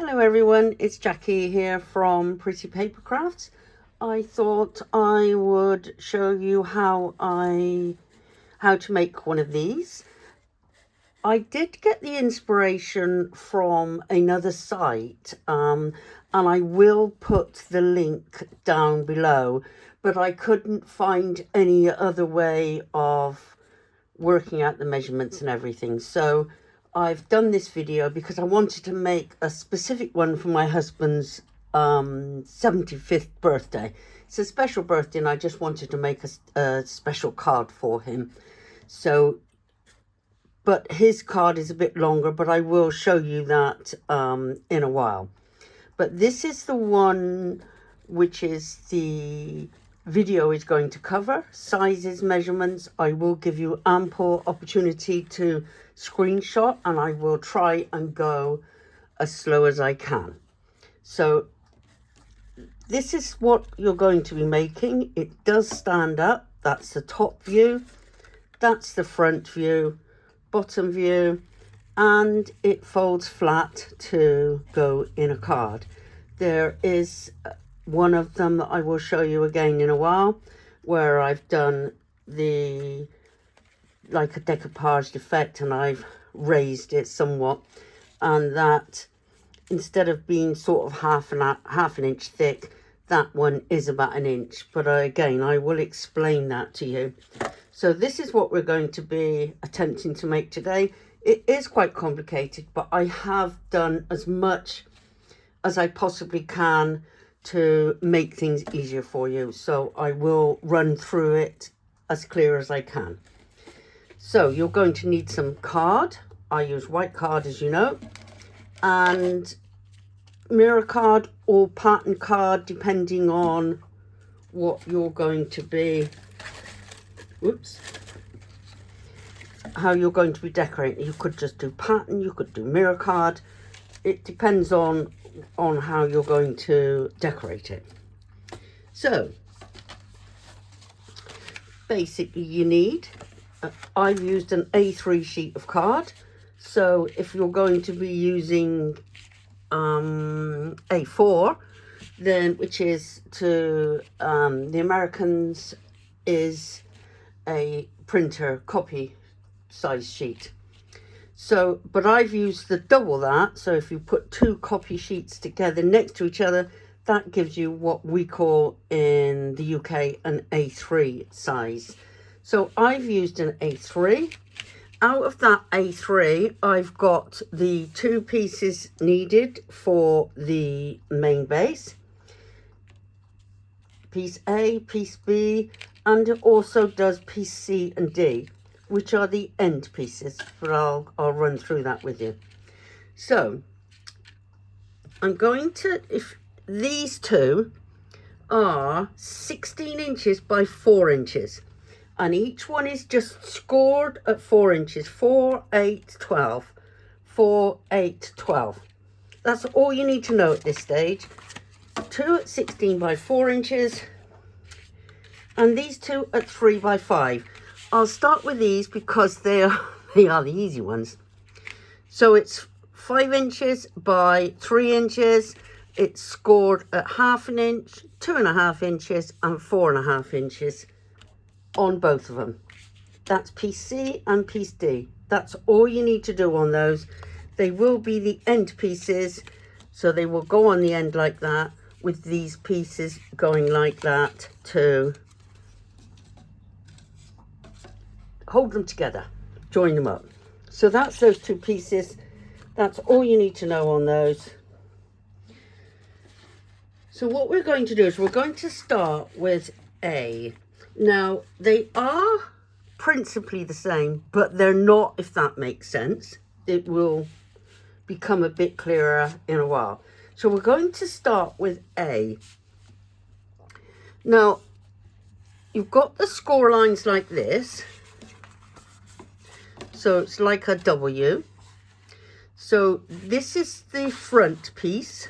Hello everyone, it's Jackie here from Pretty Paper Crafts. I thought I would show you how to make one of these. I did get the inspiration from another site, and I will put the link down below, but I couldn't find any other way of working out the measurements and everything. So I've done this video because I wanted to make a specific one for my husband's 75th birthday. It's a special birthday and I just wanted to make a special card for him. So, but his card is a bit longer, but I will show you that in a while. But this is the one which is the video is going to cover. Sizes, measurements, I will give you ample opportunity to screenshot, and I will try and go as slow as I can. So this is what you're going to be making. It does stand up. That's the top view, that's the front view, bottom view, and it folds flat to go in a card. There is one of them that I will show you again in a while, where I've done the like a decoupage effect and I've raised it somewhat, and that instead of being sort of half an inch thick, that one is about an inch. But again, I will explain that to you. So this is what we're going to be attempting to make today. It is quite complicated, but I have done as much as I possibly can to make things easier for you. So I will run through it as clear as I can. So you're going to need some card. I use white card, as you know, and mirror card or pattern card, depending on what you're going to be, how you're going to be decorating. You could just do pattern, you could do mirror card. It depends on how you're going to decorate it. So basically you need, I've used an A3 sheet of card. So if you're going to be using A4, then which is to the Americans is a printer copy size sheet. So, but I've used the double that. So if you put two copy sheets together next to each other, that gives you what we call in the UK an A3 size. So I've used an A3. Out of that A3, I've got the two pieces needed for the main base. Piece A, piece B, and it also does piece C and D, which are the end pieces, but I'll run through that with you. So I'm going to, if these two are 16 inches by 4 inches, and each one is just scored at 4 inches, 4, 8, 12, 4, 8, 12. That's all you need to know at this stage. Two at 16 by 4 inches, and these two at 3 by 5. I'll start with these because they are the easy ones. So it's 5 inches by 3 inches. It's scored at 1/2 inch, 2.5 inches, and 4.5 inches on both of them. That's piece C and piece D. That's all you need to do on those. They will be the end pieces, so they will go on the end like that, with these pieces going like that to hold them together, join them up. So that's those two pieces. That's all you need to know on those. So what we're going to do is we're going to start with A. Now they are principally the same, but they're not, if that makes sense. It will become a bit clearer in a while. So we're going to start with A. Now you've got the score lines like this. So it's like a W. So this is the front piece.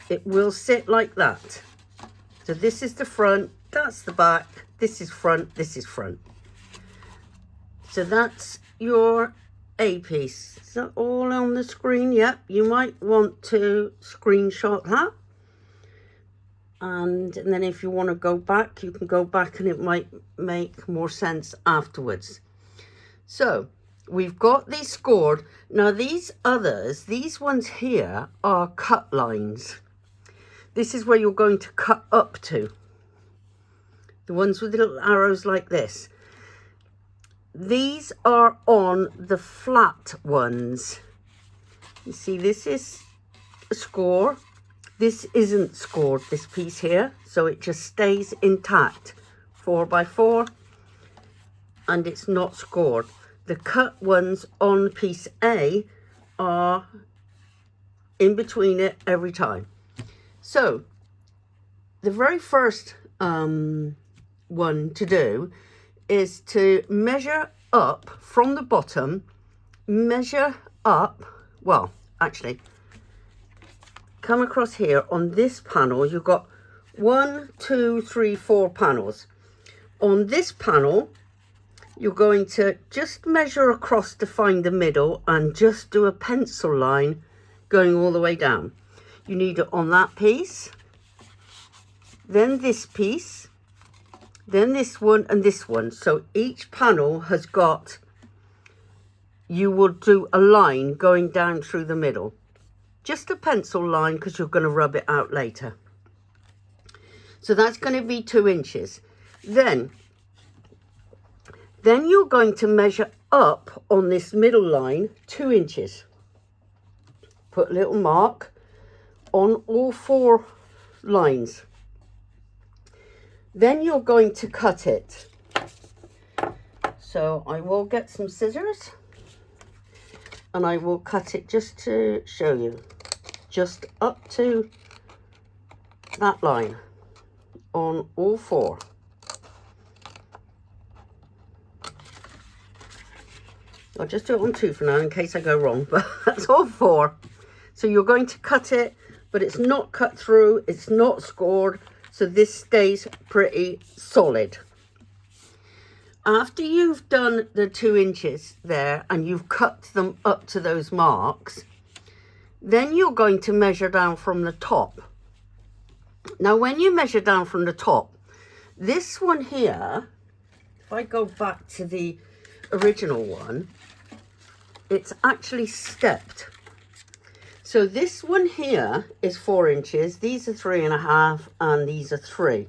It will sit like that. So this is the front, that's the back, this is front, this is front. So that's your A piece. Is that all on the screen? Yep, you might want to screenshot that. And then if you want to go back, you can go back and it might make more sense afterwards. So we've got these scored. Now these others, these ones here are cut lines. This is where you're going to cut up to. The ones with the little arrows like this. These are on the flat ones. You see, this is a score. This isn't scored, this piece here, so it just stays intact. 4x4, and it's not scored. The cut ones on piece A are in between it every time. So, the very first one to do is to measure up from the bottom, measure up, well, actually, come across here on this panel. You've got 1, 2, 3, 4 panels. On this panel, you're going to just measure across to find the middle and just do a pencil line going all the way down. You need it on that piece, then this piece, then this one and this one. So each panel has got, you will do a line going down through the middle. Just a pencil line because you're going to rub it out later. So that's going to be 2 inches. Then you're going to measure up on this middle line 2 inches. Put a little mark on all 4 lines. Then you're going to cut it. So I will get some scissors and I will cut it just to show you. Just up to that line on all 4. I'll just do it on 2 for now in case I go wrong, but that's all 4. So you're going to cut it, but it's not cut through, it's not scored, so this stays pretty solid. After you've done the 2 inches there and you've cut them up to those marks, then you're going to measure down from the top. Now, when you measure down from the top, this one here, if I go back to the original one, it's actually stepped. So this one here is 4 inches, these are 3.5, and these are 3.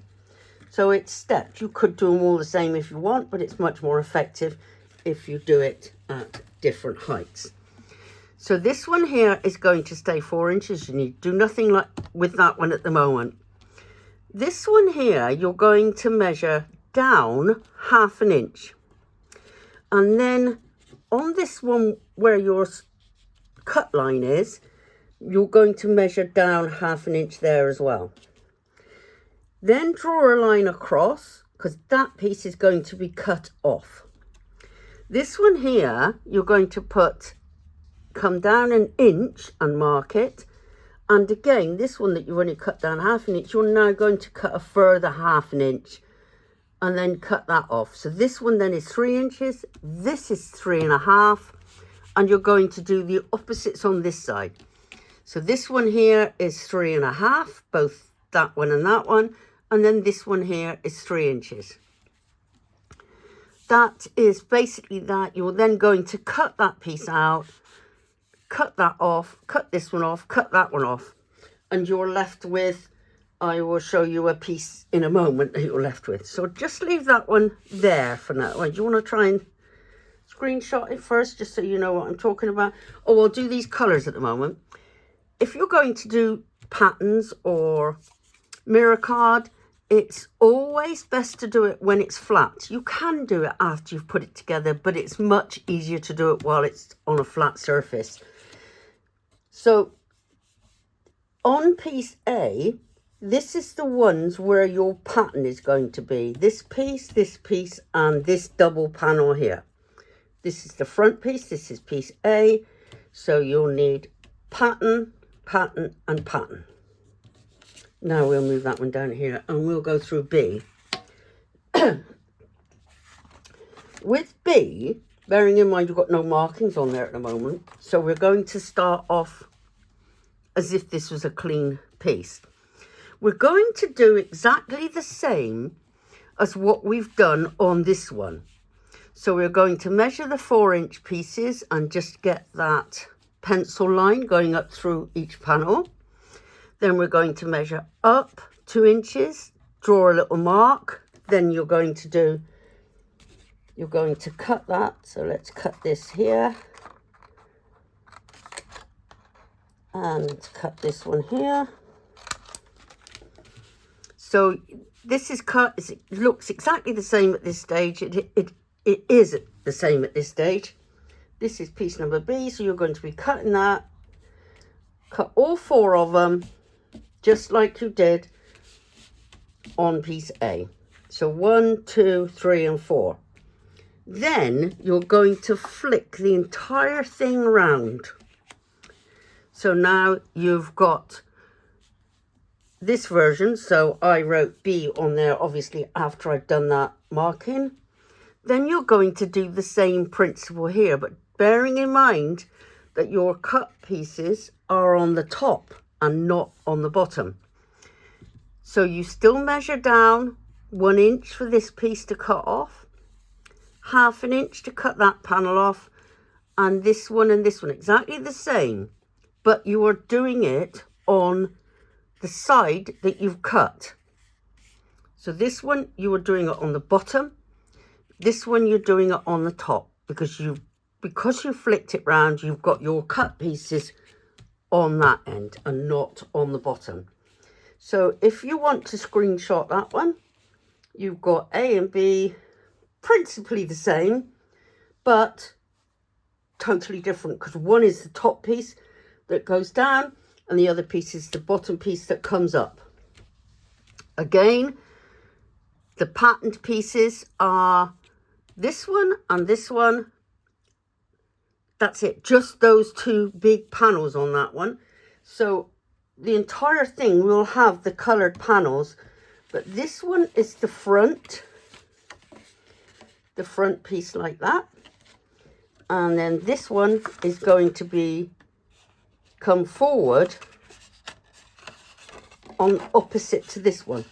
So it's stepped. You could do them all the same if you want, but it's much more effective if you do it at different heights. So this one here is going to stay 4 inches. You need to do nothing like with that one at the moment. This one here, you're going to measure down 1/2 inch. And then on this one where your cut line is, you're going to measure down 1/2 inch there as well. Then draw a line across because that piece is going to be cut off. This one here, you're going to come down 1 inch and mark it. And again, this one that you've only cut down 1/2 inch, you're now going to cut a further 1/2 inch and then cut that off. So this one then is 3 inches, this is 3.5, and you're going to do the opposites on this side. So this one here is 3.5, both that one and that one, and then this one here is 3 inches. That is basically that. You're then going to cut that piece out, cut that off, cut this one off, cut that one off, and you're left with, I will show you a piece in a moment that you're left with. So just leave that one there for now. Do you want to try and screenshot it first, just so you know what I'm talking about? Oh, I'll do these colours at the moment. If you're going to do patterns or mirror card, it's always best to do it when it's flat. You can do it after you've put it together, but it's much easier to do it while it's on a flat surface. So on piece A, this is the ones where your pattern is going to be. This piece, and this double panel here. This is the front piece, this is piece A. So you'll need pattern, pattern, and pattern. Now we'll move that one down here and we'll go through B. With B, bearing in mind you've got no markings on there at the moment. So we're going to start off as if this was a clean piece. We're going to do exactly the same as what we've done on this one. So we're going to measure the 4-inch pieces and just get that pencil line going up through each panel. Then we're going to measure up 2 inches, draw a little mark. Then you're going to cut that. So let's cut this here. And cut this one here. So this is cut, it looks exactly the same at this stage. It is the same at this stage. This is piece number B, so you're going to be cutting that. Cut all 4 of them, just like you did on piece A. So 1, 2, 3, and 4. Then you're going to flick the entire thing round. So now you've got this version, so I wrote B on there obviously after I've done that marking. Then you're going to do the same principle here, but bearing in mind that your cut pieces are on the top and not on the bottom. So you still measure down 1 inch for this piece to cut off, 1/2 inch to cut that panel off, and this one exactly the same, but you are doing it on the side that you've cut. So this one you are doing it on the bottom, this one you're doing it on the top, because you flicked it round, you've got your cut pieces on that end and not on the bottom. So if you want to screenshot that one, you've got A and B principally the same, but totally different, because one is the top piece that goes down and the other piece is the bottom piece that comes up. Again, the patterned pieces are this one and this one. That's it, just those 2 big panels on that one. So the entire thing will have the coloured panels, but this one is the front piece like that. And then this one is going to come forward on opposite to this one.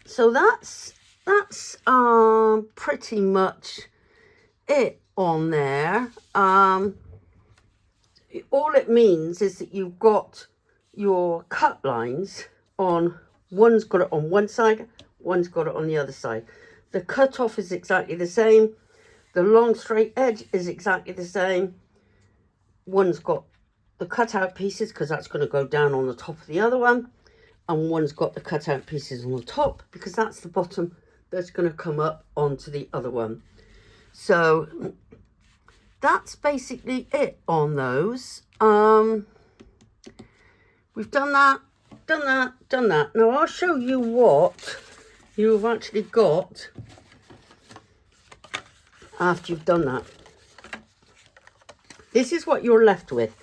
So that's pretty much it on there. All it means is that you've got your cut lines on, one's got it on one side, one's got it on the other side. The cut off is exactly the same. The long straight edge is exactly the same. One's got the cutout pieces because that's going to go down on the top of the other one, and one's got the cutout pieces on the top because that's the bottom that's going to come up onto the other one. So that's basically it on those. We've done that. Now I'll show you what you've actually got after you've done that. This is what you're left with.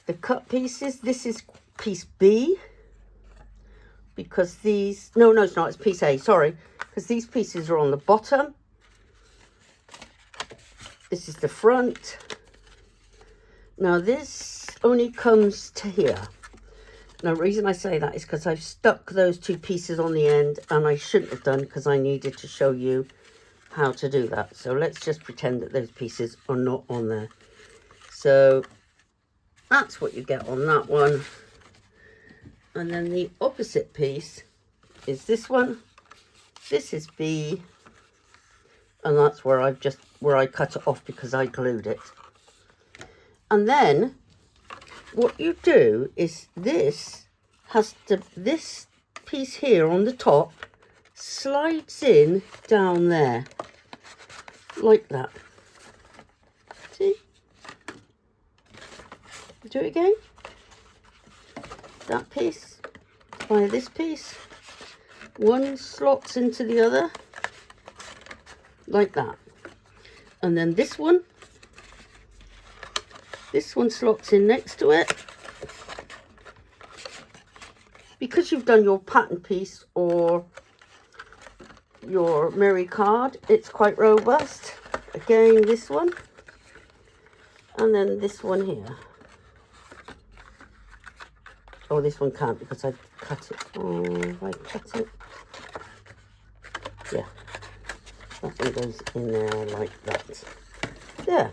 The cut pieces, this is piece B, because these, no, it's not, it's piece A, sorry, because these pieces are on the bottom. This is the front. Now this only comes to here. Now the reason I say that is because I've stuck those 2 pieces on the end, and I shouldn't have done because I needed to show you how to do that. So let's just pretend that those pieces are not on there. So that's what you get on that one. And then the opposite piece is this one. This is B, and that's where I cut it off because I glued it. And then what you do is this piece here on the top slides in down there like that. See? Do it again. That piece by this piece, one slots into the other like that, and then this one slots in next to it. Because you've done your pattern piece or your mirror card. It's quite robust. Again, this one. And then this one here. Oh, this one can't because I've cut it. Oh, have I cut it? Yeah. That one goes in there like that. There.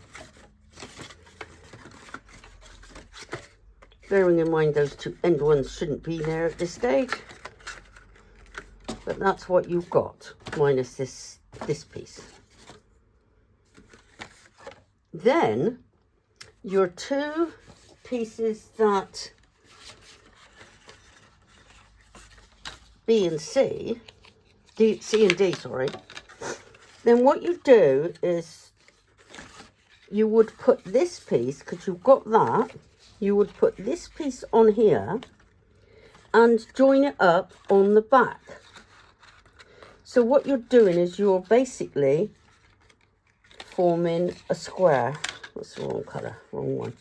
Bearing in mind those two end ones shouldn't be there at this stage. But that's what you've got, minus this piece. Then, your two pieces that B and C, C and D, sorry. Then what you do is you would put this piece, because you've got that, you would put this piece on here and join it up on the back. So what you're doing is you're basically forming a square. What's the wrong colour? Wrong one.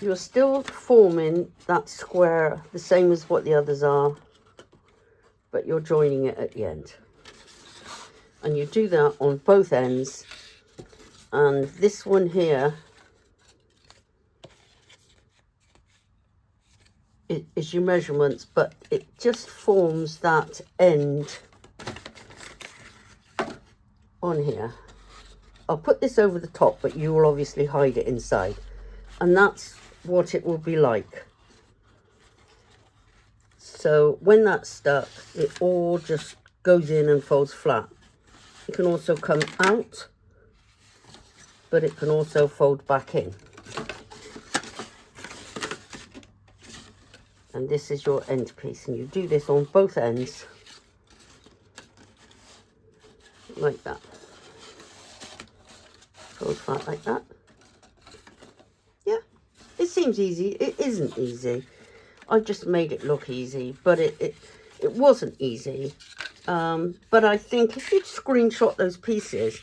You're still forming that square the same as what the others are, but you're joining it at the end. And you do that on both ends. And this one here is your measurements, but it just forms that end on here. I'll put this over the top, but you will obviously hide it inside. And that's what it will be like. So when that's stuck, it all just goes in and folds flat. It can also come out, but it can also fold back in. And this is your end piece, and you do this on both ends like that. Fold flat like that. Yeah, it seems easy. It isn't easy. I've just made it look easy, but it wasn't easy. But I think if you screenshot those pieces,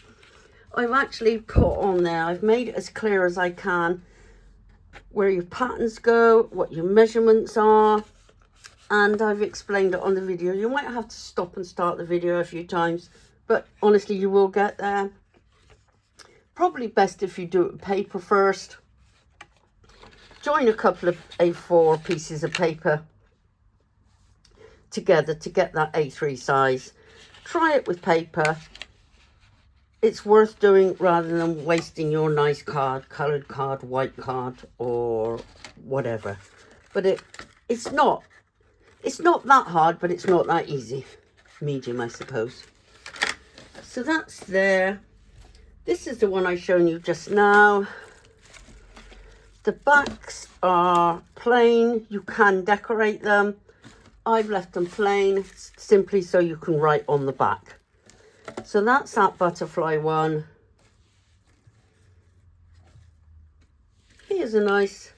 I've actually put on there, I've made it as clear as I can where your patterns go, what your measurements are, and I've explained it on the video. You might have to stop and start the video a few times, but honestly, you will get there. Probably best if you do it with paper first. Join a couple of A4 pieces of paper together to get that A3 size. Try it with paper. It's worth doing rather than wasting your nice card, coloured card, white card, or whatever. But it's not that hard, but it's not that easy. Medium, I suppose. So that's there. This is the one I've shown you just now. The backs are plain. You can decorate them. I've left them plain simply so you can write on the back. So that's that butterfly one. Here's a nice,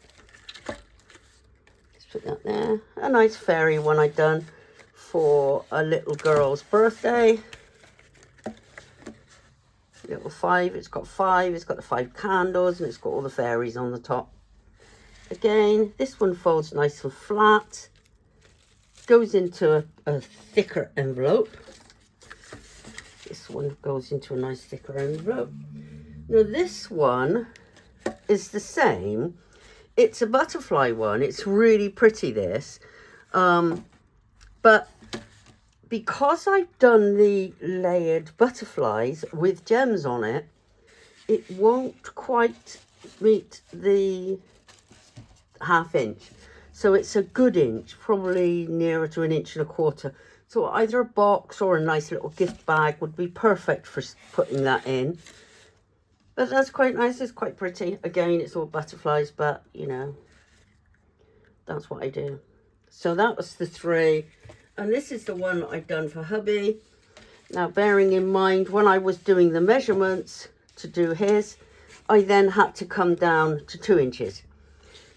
let's put that there, a nice fairy one I've done for a little girl's birthday. Little 5, it's got 5, it's got the 5 candles, and it's got all the fairies on the top. Again, this one folds nice and flat, goes into a thicker envelope. This one goes into a nice thicker envelope. Now this one is the same. It's a butterfly one. It's really pretty, this. But because I've done the layered butterflies with gems on it, it won't quite meet the 1/2 inch. So it's a good inch, probably nearer to 1.25 inches. So either a box or a nice little gift bag would be perfect for putting that in. But that's quite nice. It's quite pretty. Again, it's all butterflies, but, you know, that's what I do. So that was the 3. And this is the one I've done for hubby. Now, bearing in mind, when I was doing the measurements to do his, I then had to come down to 2 inches.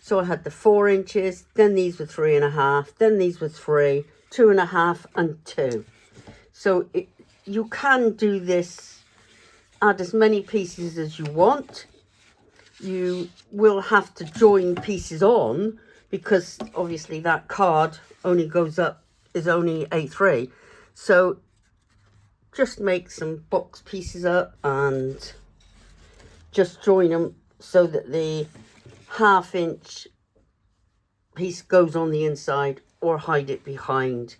So I had the 4 inches, then these were 3.5, then these were 3, 2.5 and 2. So you can do this, add as many pieces as you want. You will have to join pieces on because obviously that card only goes up is only A3. So just make some box pieces up and just join them so that the 1/2 inch piece goes on the inside, or hide it behind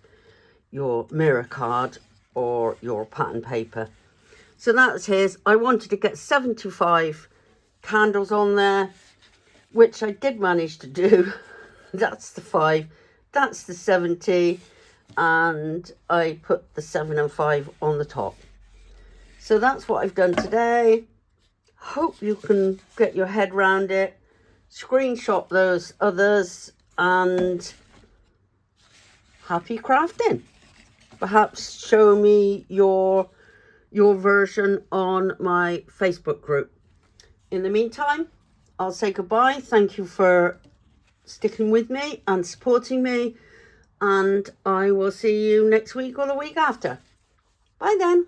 your mirror card or your pattern paper. So that's his. I wanted to get 75 candles on there, which I did manage to do. That's the 5, that's the 70, and I put the 7 and 5 on the top. So that's what I've done today. Hope you can get your head around it. Screenshot those others, and happy crafting. Perhaps show me your version on my Facebook group. In the meantime, I'll say goodbye. Thank you for sticking with me and supporting me, and I will see you next week or the week after. Bye then.